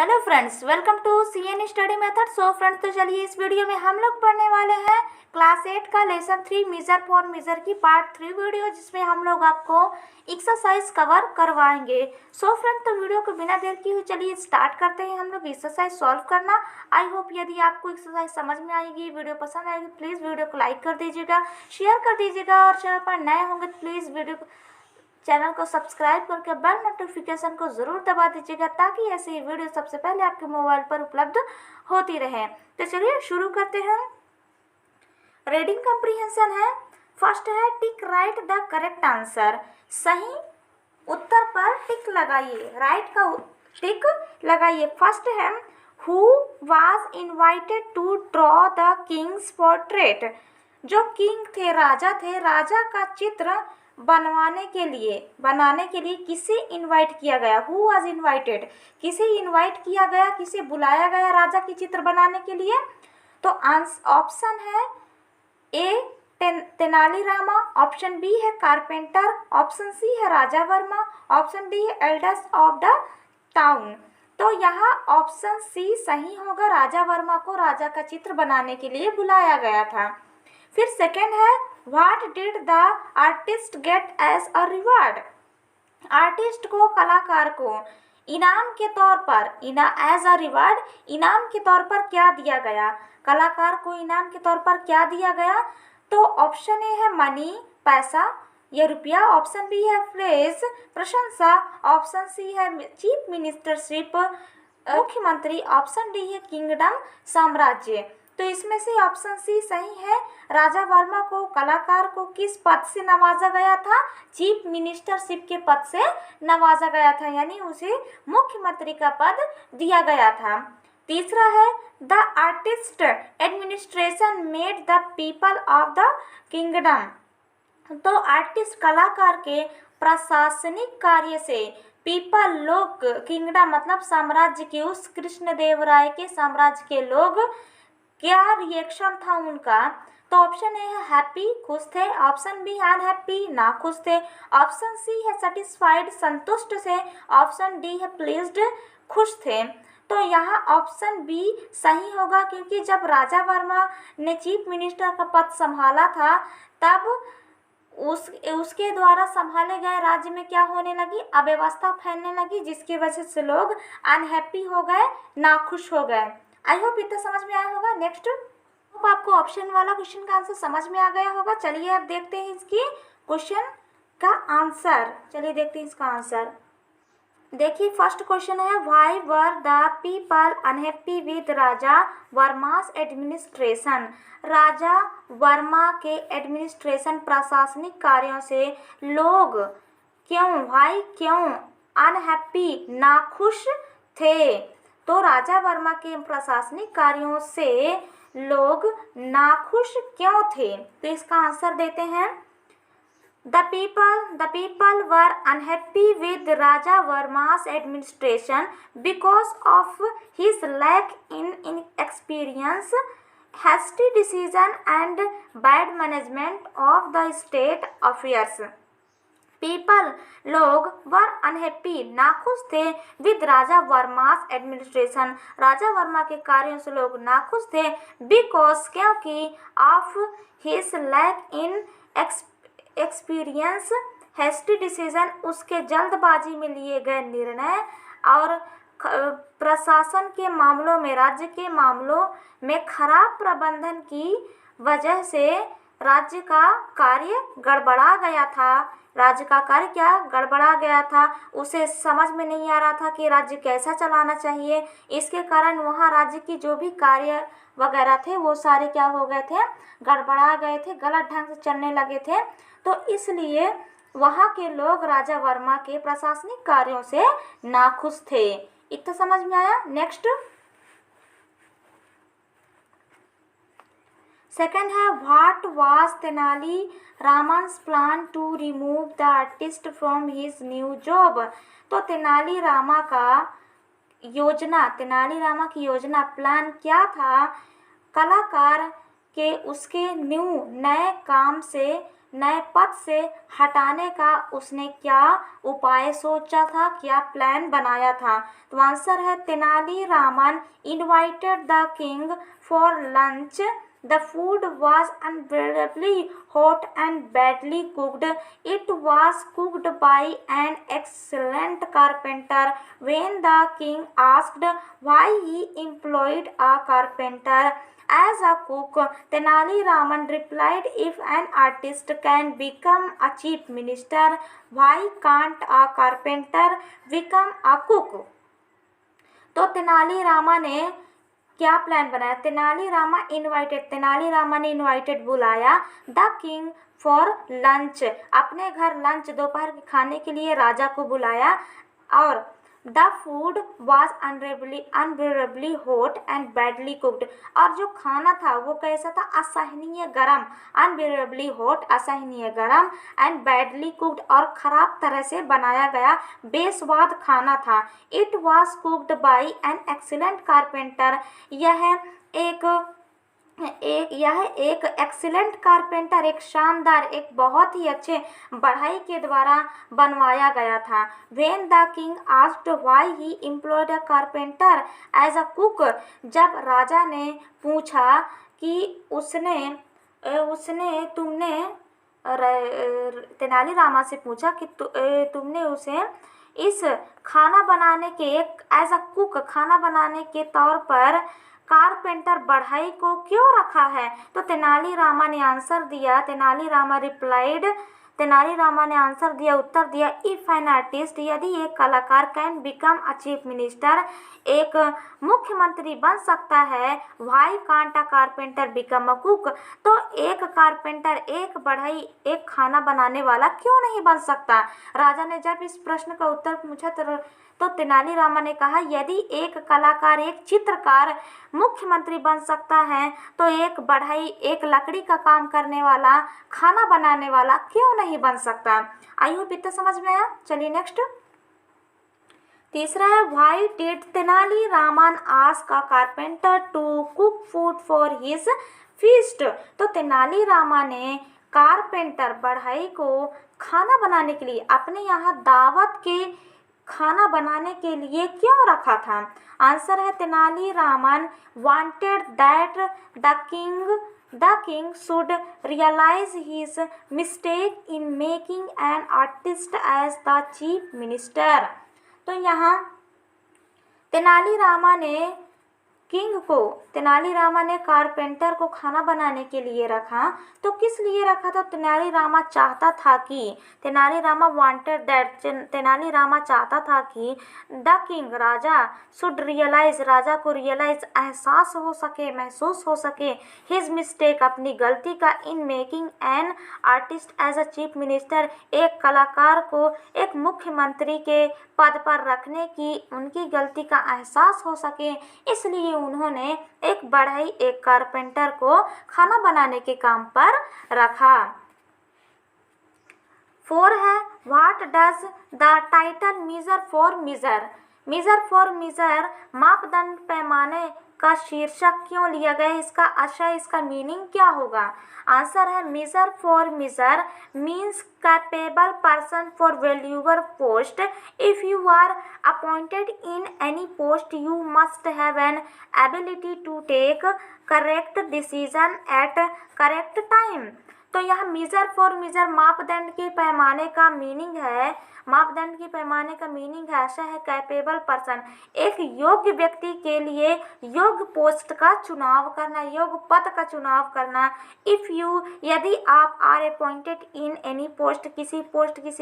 Hello friends, welcome to CN study method. So friends, तो चलिए इस वीडियो में हम लोग पढ़ने वाले हैं क्लास 8 का लेसन 3 मेजर फॉर मेजर की पार्ट 3 वीडियो, जिसमें हम लोग आपको एक्सरसाइज कवर करवाएंगे। सो फ्रेंड्स, तो वीडियो को बिना देर किए हुए चलिए स्टार्ट करते हैं हम लोग एक्सरसाइज सॉल्व करना। आई होप यदि आपको एक्सरसाइज समझ में आएगी, वीडियो पसंद आएगी, प्लीज़ वीडियो को लाइक कर दीजिएगा, शेयर कर दीजिएगा, और चैनल पर नए होंगे तो प्लीज़ चैनल को सब्सक्राइब करके बेल नोटिफिकेशन को ज़रूर दबा दीजिएगा, ताकि ऐसी वीडियो सबसे पहले आपके मोबाइल पर उपलब्ध होती रहे। तो चलिए शुरू करते हैं। रीडिंग कम्प्रीहेंशन है। फर्स्ट है टिक राइट द करेक्ट आंसर। सही उत्तर पर टिक लगाइए, राइट का टिक लगाइए। फर्स्ट है who was invited to draw the king's portrait. जो किंग थे, राजा थे, राजा का चित्र बनाने के लिए किसे इनवाइट किया गया। हु वाज इनवाइटेड, किसे इनवाइट किया गया, किसे बुलाया गया राजा की चित्र बनाने के लिए। तो ऑप्शन है ए तेनालीरामा, ऑप्शन बी है कारपेंटर, ऑप्शन सी है राजा वर्मा, ऑप्शन डी है एल्डर्स ऑफ द टाउन। तो यहाँ ऑप्शन सी सही होगा, राजा वर्मा को राजा का चित्र बनाने के लिए बुलाया गया था। फिर सेकेंड है what did the artist get as a reward. Artist को, कलाकार को इनाम के तौर पर, एज अ रिवार्ड, इनाम के तौर पर क्या दिया गया। कलाकार को इनाम के तौर पर क्या दिया गया। तो ऑप्शन ए है मनी, पैसा या रुपया, ऑप्शन बी है फ्रेज, प्रशंसा, ऑप्शन सी है चीफ मिनिस्टरशिप, मुख्यमंत्री, ऑप्शन डी है किंगडम, साम्राज्य। तो इसमें से ऑप्शन सी सही है। राजा वर्मा को, कलाकार को किस पद से नवाजा गया था। चीफ मिनिस्टरशिप के पद से नवाजा गया था, यानी उसे मुख्यमंत्री का पद दिया गया था। तीसरा है the artist administration made the people of the kingdom. तो आर्टिस्ट, कलाकार के प्रशासनिक कार्य से पीपल, लोग, किंगडम मतलब साम्राज्य के, उस कृष्णदेवराय के साम्राज्य के लोग क्या रिएक्शन था उनका। तो ऑप्शन ए है हैप्पी, खुश थे, ऑप्शन बी अनहैप्पी, ना खुश थे, ऑप्शन सी है सेटिस्फाइड, संतुष्ट थे, ऑप्शन डी है प्लीज्ड, खुश थे। तो यहाँ ऑप्शन बी सही होगा, क्योंकि जब राजा वर्मा ने चीफ मिनिस्टर का पद संभाला था, तब उसके द्वारा संभाले गए राज्य में क्या होने लगी, अव्यवस्था फैलने लगी, जिसकी वजह से लोग अनहैप्पी हो गए, नाखुश हो गए। आई होप इतना समझ में आया होगा। नेक्स्ट आपको ऑप्शन वाला क्वेश्चन का आंसर समझ में आ गया होगा। चलिए अब देखते हैं इसकी क्वेश्चन का आंसर। चलिए देखते हैं इसका आंसर। देखिए फर्स्ट क्वेश्चन है why were the people unhappy with Raja Varma's administration. Raja Varma के एडमिनिस्ट्रेशन, प्रशासनिक कार्यों से लोग क्यों अनहैप्पी, नाखुश थे। तो राजा वर्मा के प्रशासनिक कार्यों से लोग नाखुश क्यों थे। तो इसका आंसर देते हैं The people were unhappy with Raja Varma's administration because of his lack in experience, hasty decision and bad management of the state affairs. People, लोग, वर अनहैप्पी, नाखुश थे, विद राजा वर्मास एडमिनिस्ट्रेशन, राजा वर्मा के कार्यों से लोग नाखुश थे, बिकॉज क्योंकि, of his lack in experience, hasty decision उसके जल्दबाजी में लिए गए निर्णय, और प्रशासन के मामलों में, राज्य के मामलों में खराब प्रबंधन की वजह से राज्य का कार्य गड़बड़ा गया था। राज्य का कार्य क्या गड़बड़ा गया था, उसे समझ में नहीं आ रहा था कि राज्य कैसा चलाना चाहिए। इसके कारण वहाँ राज्य की जो भी कार्य वगैरह थे वो सारे क्या हो गए थे, गड़बड़ा गए थे, गलत ढंग से चलने लगे थे। तो इसलिए वहाँ के लोग राजा वर्मा के प्रशासनिक कार्यों से नाखुश थे। इतना समझ में आया। नेक्स्ट सेकेंड है what was Tenali Rama's plan to remove the artist from his new job. तो तेनालीरामा की योजना, प्लान क्या था, कलाकार के उसके नए काम से नए पद से हटाने का उसने क्या उपाय सोचा था, क्या प्लान बनाया था? तो आंसर है Tenali Raman invited the king for lunch. The food was unbearably hot and badly cooked. It was cooked by an excellent carpenter. When the king asked why he employed a carpenter as a cook, Tenali Raman replied, "If an artist can become a chief minister, why can't a carpenter become a cook?" तो तेनालीरामा ने क्या plan बनाया? तेनालीरामा ने invited बुलाया the king for lunch, अपने घर lunch दोपहर के खाने के लिए राजा को बुलाया। और the food was unbearably hot and badly cooked, और जो खाना था वो कैसा था? असहनीय गरम। अनबेरेबली हॉट असहनीय गरम, एंड बैडली कुक्ड और ख़राब तरह से बनाया गया बेस्वाद खाना था। It was cooked by an excellent carpenter, यह एक एक्सीलेंट कारपेंटर, एक शानदार, एक बहुत ही अच्छे बढ़ई के द्वारा बनवाया गया था। When the king asked why he employed a carpenter as a cook, जब राजा ने पूछा कि तेनालीरामा से पूछा कि तुमने उसे इस खाना बनाने के एज अ कुक, खाना बनाने के तौर पर कारपेंटर बढ़ई को क्यों रखा है? तो तेनालीरामा ने आंसर दिया, उत्तर दिया, इफ एन आर्टिस्ट, यदि एक कलाकार can become a chief minister, एक मुख्यमंत्री बन सकता है, why can't uh carpenter become a cook, तो एक कारपेंटर, एक बढ़ई, एक खाना बनाने वाला क्यों नहीं बन सकता? राजा ने जब इस प्रश्न का उत्तर पूछा तो तेनालीरामा ने कहा, यदि एक कलाकार, एक चित्रकार मुख्यमंत्री बन सकता है, तो एक बढ़ई, एक लकड़ी का काम करने वाला, खाना बनाने वाला क्यों नहीं बन सकता? आई होप इतना समझ में आया। चलिए नेक्स्ट, तीसरा है, why did Tenaliraman ask a carpenter to cook food for his feast? तो तेनालीरामा ने कारपेंटर, बढ़ई को खाना बनाने के लिए, अपने यहाँ दावत के खाना बनाने के लिए क्यों रखा था? आंसर है Tenaliraman wanted that the king should realise his mistake in making an artist as the chief minister. तो यहाँ तेनालीरामा ने कारपेंटर को खाना बनाने के लिए रखा। तो किस लिए रखा था? तेनालीरामा चाहता था कि तेनालीरामा चाहता था कि द किंग, राजा, शुड रियलाइज, राजा को रियलाइज, महसूस हो सके हिज मिस्टेक, अपनी गलती का, in making an artist as a chief minister, एक कलाकार को एक मुख्यमंत्री के पद पर रखने की उनकी गलती का एहसास हो सके, इसलिए उन्होंने एक बढ़ई, एक कारपेंटर को खाना बनाने के काम पर रखा। 4 है, what does the title measure for measure मापदंड, पैमाने का शीर्षक क्यों लिया गया? इसका आशय, इसका मीनिंग क्या होगा? आंसर है, measure for measure means capable person for valuable post. If you are appointed in any post, you must have an ability to take correct decision at correct time. तो यहाँ मीजर फॉर मीजर मापदंड के पैमाने का meaning है, आशय है capable person, एक योग्य व्यक्ति के लिए योग्य पोस्ट का चुनाव करना, योग्य पद का चुनाव करना। इफ यू, यदि आप are appointed in any post, किसी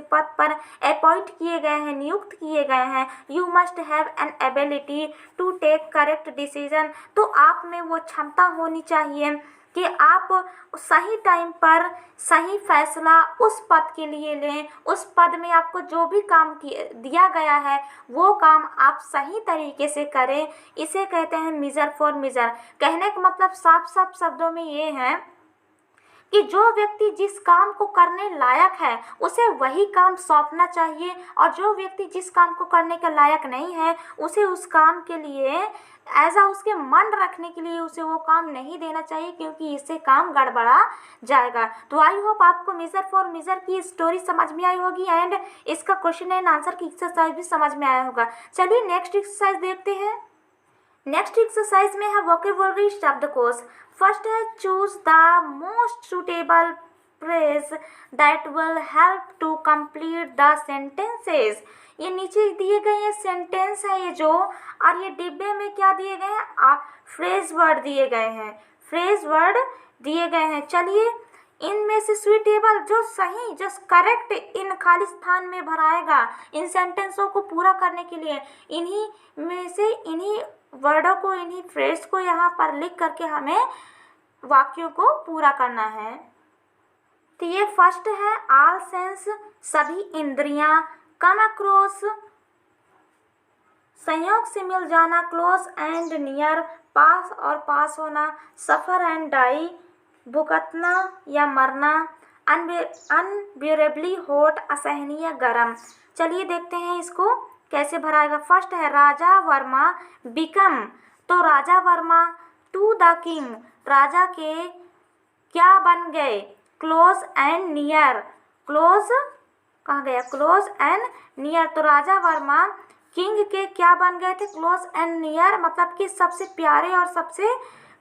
पद पर अपॉइंट किए गए हैं, नियुक्त किए गए हैं, you must have an ability to take correct decision, तो आप में वो क्षमता होनी चाहिए कि आप सही टाइम पर सही फैसला उस पद के लिए लें, उस पद में आपको जो भी काम दिया गया है वो काम आप सही तरीके से करें। इसे कहते हैं मीजर फॉर मीजर। कहने का मतलब साफ साफ शब्दों में ये है कि जो व्यक्ति जिस काम को करने लायक है उसे वही काम सौंपना चाहिए, और जो व्यक्ति जिस काम को करने के लायक नहीं है उसे उस काम के लिए उसके मन रखने के लिए उसे वो काम नहीं देना चाहिए, क्योंकि इससे काम गड़बड़ा जाएगा। तो आई होप आपको मेजर फॉर मेजर की स्टोरी समझ में आई होगी एंड इसका क्वेश्चन एंड आंसर की एक्सरसाइज भी समझ में आया होगा। चलिए नेक्स्ट एक्सरसाइज देखते हैं। नेक्स्ट एक्सरसाइज में है वोकेबुलरी शब्दकोश। फर्स्ट है choose the most suitable phrase that will help to complete the sentences. ये नीचे दिए गए ये सेंटेंस है ये जो, और ये डिब्बे में क्या दिए गए हैं, फ्रेज वर्ड दिए गए हैं, फ्रेज वर्ड दिए गए हैं। चलिए इनमें से सुइटेबल जो सही जो करेक्ट इन खाली स्थान में भराएगा इन सेंटेंसों को पूरा करने के लिए, इन्हीं में से इन्हीं वर्डों को इन्हीं फ्रेज को यहाँ पर लिख करके हमें वाक्यों को पूरा करना है। तो ये फर्स्ट है ऑल सेंस सभी इंद्रियां, कम अक्रॉस संयोग से मिल जाना, क्लोज एंड नियर पास और पास होना, सफर एंड डाई भुगतना या मरना, अनबियरेबली हॉट असहनीय गर्म। चलिए देखते हैं इसको कैसे भराएगा। फर्स्ट है राजा वर्मा बिकम, तो राजा वर्मा टू द किंग राजा के क्या बन गए, क्लोज एंड नियर, क्लोज कहाँ गया, क्लोज एंड नियर, तो राजा वर्मा किंग के क्या बन गए थे, क्लोज एंड नियर, मतलब कि सबसे प्यारे और सबसे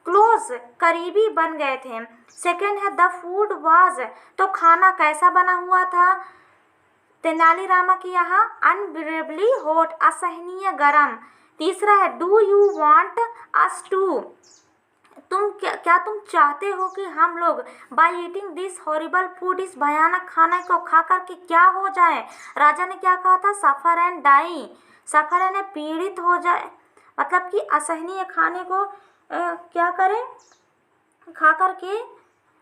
क्लोज करीबी बन गए थे। सेकेंड है द फूड वाज, तो खाना कैसा बना हुआ था तेनालीरामा की यहाँ, अनबियरेबली हॉट असहनीय गरम। तीसरा है do you want us to, तुम क्या तुम चाहते हो कि हम लोग by eating this horrible food, इस भयानक खाने को खा कर के क्या हो जाए। राजा ने क्या कहा था, सफ़र एंड डाई, सफ़र एंड पीड़ित हो जाए, मतलब कि असहनीय खाने को क्या करें, खा कर के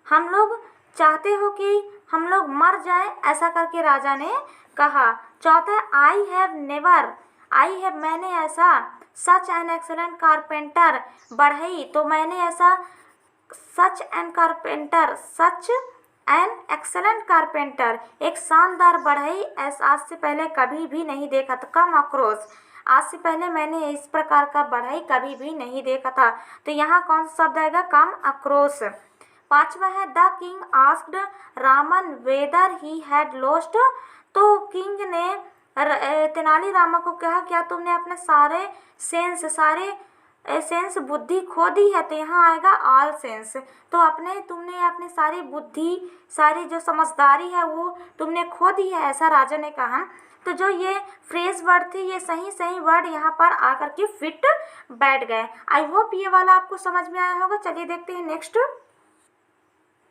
हम लोग चाहते हो कि हम लोग मर जाएं, ऐसा करके राजा ने कहा। चौथा I have never, I have मैंने ऐसा, सच एन एक्सेलेंट कारपेंटर बढ़ई, तो मैंने ऐसा such an carpenter, such an excellent carpenter एक शानदार बढ़ई ऐसा आज से पहले कभी भी नहीं देखा था। कम आक्रोश, आज से पहले मैंने इस प्रकार का बढ़ई कभी भी नहीं देखा था, तो यहाँ कौन सा शब्द आएगा, कम आक्रोश। पांचवा है the king asked Raman weather he had lost, तो किंग ने तेनालीरामा को कहा क्या तुमने अपने सारे सेंस बुद्धि खो दी है, तो यहाँ आएगा ऑल सेंस, तो तुमने अपनी सारी बुद्धि सारी जो समझदारी है वो तुमने खो दी है, ऐसा राजा ने कहा। तो जो ये फ्रेज वर्ड थे ये सही वर्ड यहाँ पर आकर के फिट बैठ गए। आई होप ये वाला आपको समझ में आया होगा। चलिए देखते हैं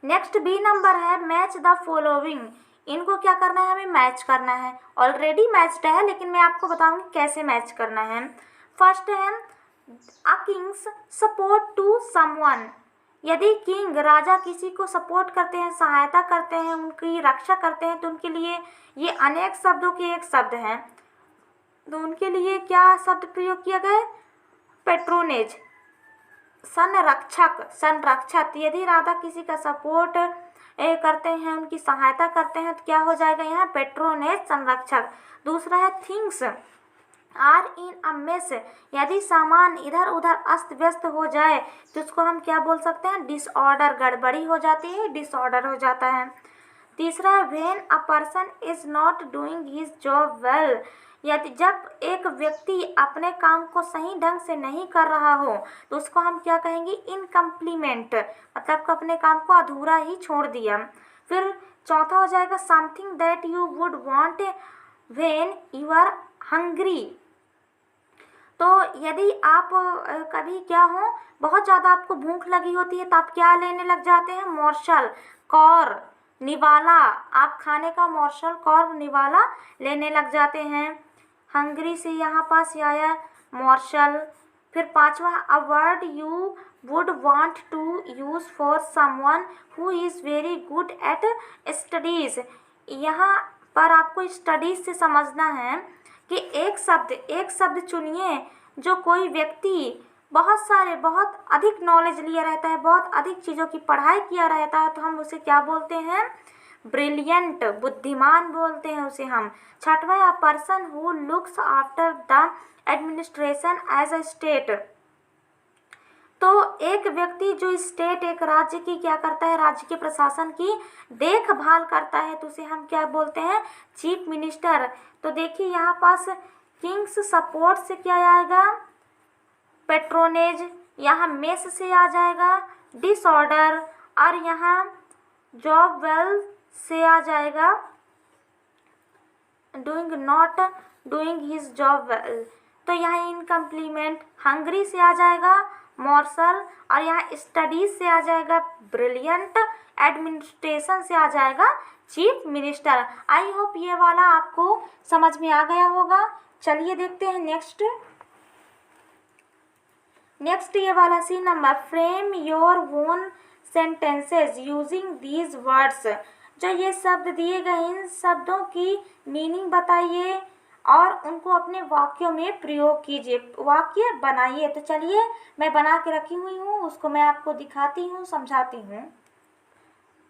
नेक्स्ट बी नंबर है मैच द फॉलोइंग। इनको क्या करना है, हमें मैच करना है, ऑलरेडी मैच्ड है लेकिन मैं आपको बताऊंगी कैसे मैच करना है। फर्स्ट है अ किंग्स सपोर्ट टू समवन, यदि किंग राजा किसी को सपोर्ट करते हैं, सहायता करते हैं, उनकी रक्षा करते हैं, तो उनके लिए ये अनेक शब्दों के एक शब्द हैं, तो उनके लिए क्या शब्द प्रयोग किया गया है, पेट्रोनेज, संरक्षक। यदि राजा किसी का सपोर्ट करते हैं, उनकी सहायता करते हैं, तो क्या हो जाएगा यहाँ, पेट्रोनेज, संरक्षक। दूसरा है things are in a mess, यदि सामान इधर उधर अस्त व्यस्त हो जाए तो उसको हम क्या बोल सकते हैं, डिसऑर्डर, गड़बड़ी हो जाती है, डिसऑर्डर हो जाता है। तीसरा है when a person is not doing his job well, यदि जब एक व्यक्ति अपने काम को सही ढंग से नहीं कर रहा हो तो उसको हम क्या कहेंगे, इनकम्प्लीमेंट, मतलब कि अपने काम को अधूरा ही छोड़ दिया। फिर चौथा हो जाएगा something that you would want when you are hungry, तो यदि आप कभी क्या हो बहुत ज़्यादा आपको भूख लगी होती है तो आप क्या लेने लग जाते हैं, मोर्शल, कौर, निवाला, आप खाने का मोर्शल, कौर, निवाला लेने लग जाते हैं। हंग्री से यहाँ पास आया मोर्शल। फिर पांचवा a word you would want to use for someone who is very good at studies, यहाँ पर आपको स्टडीज से समझना है कि एक शब्द चुनिए जो कोई व्यक्ति बहुत अधिक नॉलेज लिया रहता है, बहुत अधिक चीज़ों की पढ़ाई किया रहता है, तो हम उसे क्या बोलते हैं? ब्रिलियंट, बुद्धिमान बोलते हैं उसे हम। छठवां, a person who looks after the administration as a state. तो एक व्यक्ति जो स्टेट, एक राज्य की क्या करता है? राज्य के प्रशासन की देखभाल करता है, तो उसे हम क्या बोलते हैं? Chief minister. तो देखिए यहाँ पास किंग्स सपोर्ट से क्या आएगा? पेट्रोनेज। यहाँ मेस से आ जाएगा डिसऑर्डर, और यहाँ जॉब वेल से आ जाएगा doing not doing his job well. तो यहाँ इनकम्प्लीमेंट। हंगरी से आ जाएगा मॉर्शल, और यहाँ स्टडीज से आ जाएगा ब्रिलियंट, एडमिनिस्ट्रेशन से आ जाएगा चीफ मिनिस्टर। आई होप ये वाला आपको समझ में आ गया होगा। चलिए देखते हैं नेक्स्ट ये वाला C number, frame your own sentences using these words. जो ये शब्द दिए गए, इन शब्दों की मीनिंग बताइए और उनको अपने वाक्यों में प्रयोग कीजिए, वाक्य बनाइए। तो चलिए मैं बना के रखी हुई हूँ, उसको मैं आपको दिखाती हूँ, समझाती हूँ।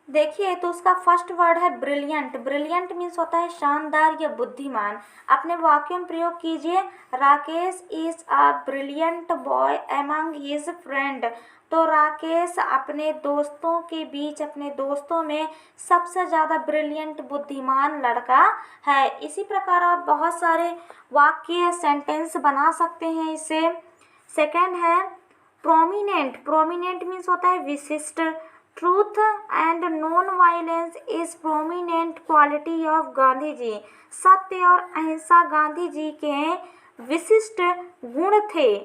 देखिए तो उसका फर्स्ट वर्ड है ब्रिलियंट। ब्रिलियंट मीन्स होता है शानदार या बुद्धिमान। अपने वाक्यों में प्रयोग कीजिए। Rakesh is a brilliant boy among his friend. तो राकेश अपने दोस्तों के बीच, अपने दोस्तों में सबसे ज़्यादा ब्रिलियंट, बुद्धिमान लड़का है। इसी प्रकार आप बहुत सारे वाक्य, सेंटेंस बना सकते हैं इससे। सेकंड है प्रोमिनेंट। प्रोमिनेंट मीन्स होता है विशिष्ट। Truth and non violence is prominent quality of Gandhi ji. सत्य और अहिंसा गांधी जी के विशिष्ट गुण थे,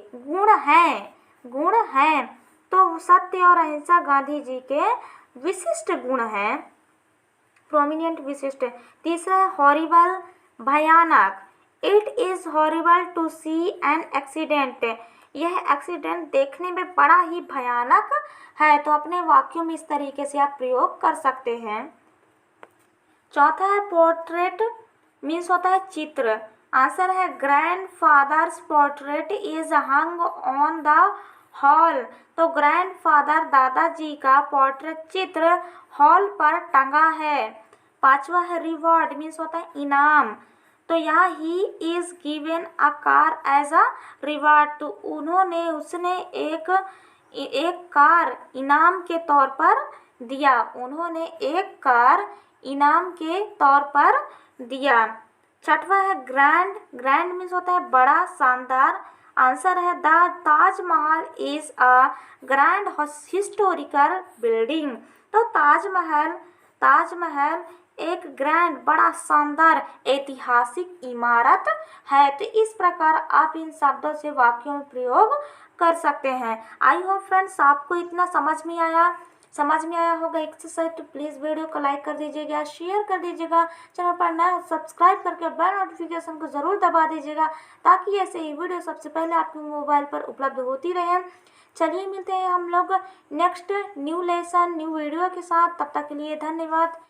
गुण हैं। तो सत्य और अहिंसा गांधी जी के विशिष्ट गुण हैं, प्रोमिनेंट, विशिष्ट। तीसरा है हॉरिबल, भयानक। It is horrible to see an accident. यह एक्सीडेंट देखने में बड़ा ही भयानक है। तो अपने वाक्यों में इस तरीके से आप प्रयोग कर सकते हैं। चौथा है पोर्ट्रेट, मीन्स होता है चित्र। आंसर है grandfathers portrait is hung on the hall. तो ग्रैंडफादर, दादाजी का पोर्ट्रेट, चित्र हॉल पर टंगा है। पांचवा है रिवॉर्ड, मीन्स होता है इनाम। तो यहाँ he is given a car as a reward. तो उसने एक कार इनाम के तौर पर दिया। उन्होंने एक कार इनाम के तौर पर दिया। छठवा है ग्रैंड। ग्रैंड मीन्स होता है बड़ा, शानदार। आंसर है the Taj Mahal is a grand historical building. तो ताजमहल एक ग्रैंड, बड़ा शानदार ऐतिहासिक इमारत है। तो इस प्रकार आप इन शब्दों से वाक्यों में प्रयोग कर सकते हैं। आई होप फ्रेंड्स आपको इतना समझ में आया होगा एक्सरसाइज। तो प्लीज़ वीडियो को लाइक कर दीजिएगा, शेयर कर दीजिएगा, चैनल पर नया सब्सक्राइब करके बेल नोटिफिकेशन को ज़रूर दबा दीजिएगा, ताकि ऐसे ही वीडियो सबसे पहले आपके मोबाइल पर उपलब्ध होती रहे। चलिए मिलते हैं हम लोग next new lesson, new video के साथ। तब तक के लिए धन्यवाद।